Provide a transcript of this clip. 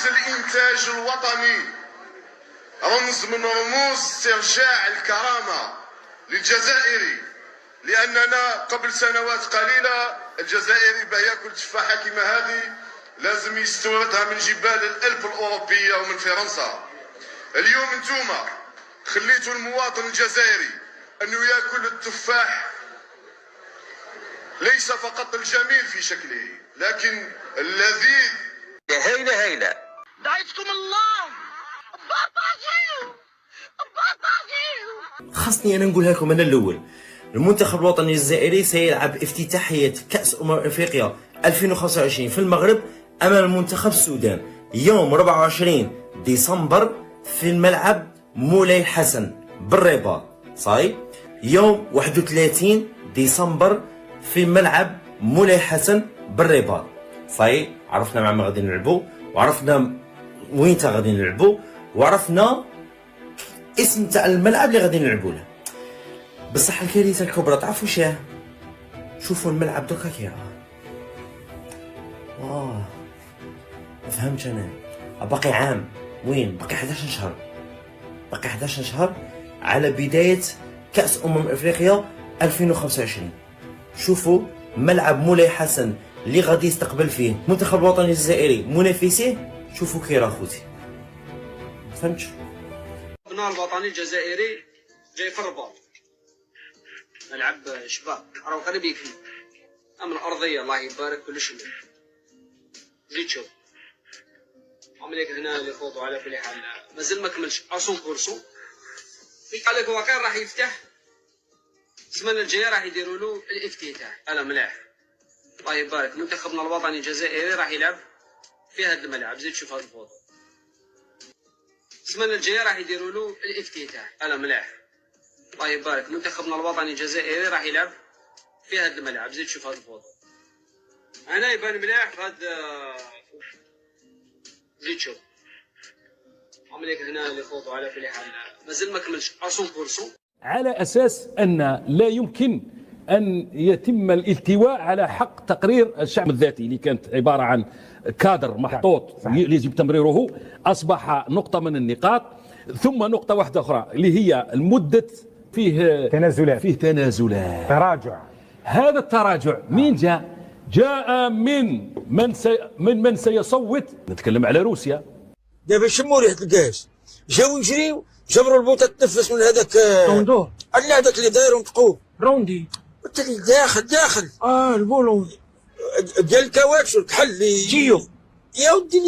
الإنتاج الوطني رمز من رموز استرجاع الكرامة للجزائري، لأننا قبل سنوات قليلة الجزائري باه ياكل تفاحة كما هذه لازم يستوردها من جبال الألب الأوروبية ومن فرنسا. اليوم انتوما خليتوا المواطن الجزائري أنه ياكل التفاح ليس فقط الجميل في شكله لكن اللذيذ. هيلة دعيتكم الله بطاجيو. خاصني أنا نقولها لكم أنا الأول. المنتخب الوطني الجزائري سيلعب افتتاحية كأس أفريقيا 2025 في المغرب أمام المنتخب السودان يوم 24 ديسمبر في الملعب مولاي الحسن بالرباط. صاي يوم 31 ديسمبر في ملعب مولاي الحسن بالرباط. صاي عرفنا مع ما غادي نلعبوا، وعرفنا وين تا غادي نلعبوا، وعرفنا اسم تاع الملعب اللي غادي نلعبوا له. بصح الكارثه الكبرى تعرفوا شاه؟ شوفوا الملعب دوكا كي راه. فهمت انا. باقي عام، وين باقي 11 شهر، باقي 11 شهر على بدايه كاس افريقيا 2025. شوفوا ملعب مولاي حسن اللي غادي يستقبل فيه المنتخب الوطني الجزائري منافسيه، شوفوا كي راه خوتي. فهمت؟ البناء الوطني الجزائري جاي في الرباط، ملعب شباب راهو قريب يكفي. اما الارضيه الله يبارك كلش مليح. زيد شوف عمليك هنا اللي فوتوا على كل حال مازال ما كملش 100%. قال لك هو كان راح يفتح السمانه الجايه، راح يديروا له الافتتاح. انا ملاح الله يبارك. منتخبنا الوطني الجزائري راح يلعب في هذا الملعب. زيد شوف هذا الفوطو. السمانه الجايه راح يديروا له الافتتاح. انا ملاح الله يبارك. منتخبنا الوطني الجزائري راح يلعب في هذا الملعب. زيد شوف هذا الفوطو. هنا يبان مليح هذا. زيد شوف عمليك هنا اللي فوتوا على كل حال مازال ما كملش 100%. على أساس أن لا يمكن أن يتم الالتواء على حق تقرير الشعب الذاتي اللي كانت عبارة عن كادر محطوط يجب تمريره، أصبح نقطة من النقاط. ثم نقطة واحدة أخرى اللي هي المدة فيه تنازلات تراجع. هذا التراجع مين جاء من سيصوت. نتكلم على روسيا. دابا شموا ريحه الكاس، جاو يجريو جبروا البوطه تنفس من هذاك روندو. لا هذاك اللي دايرهم ثقوب روندي. قلت لي داخل البولون ديال الكواكس والكحل جيو يا ودي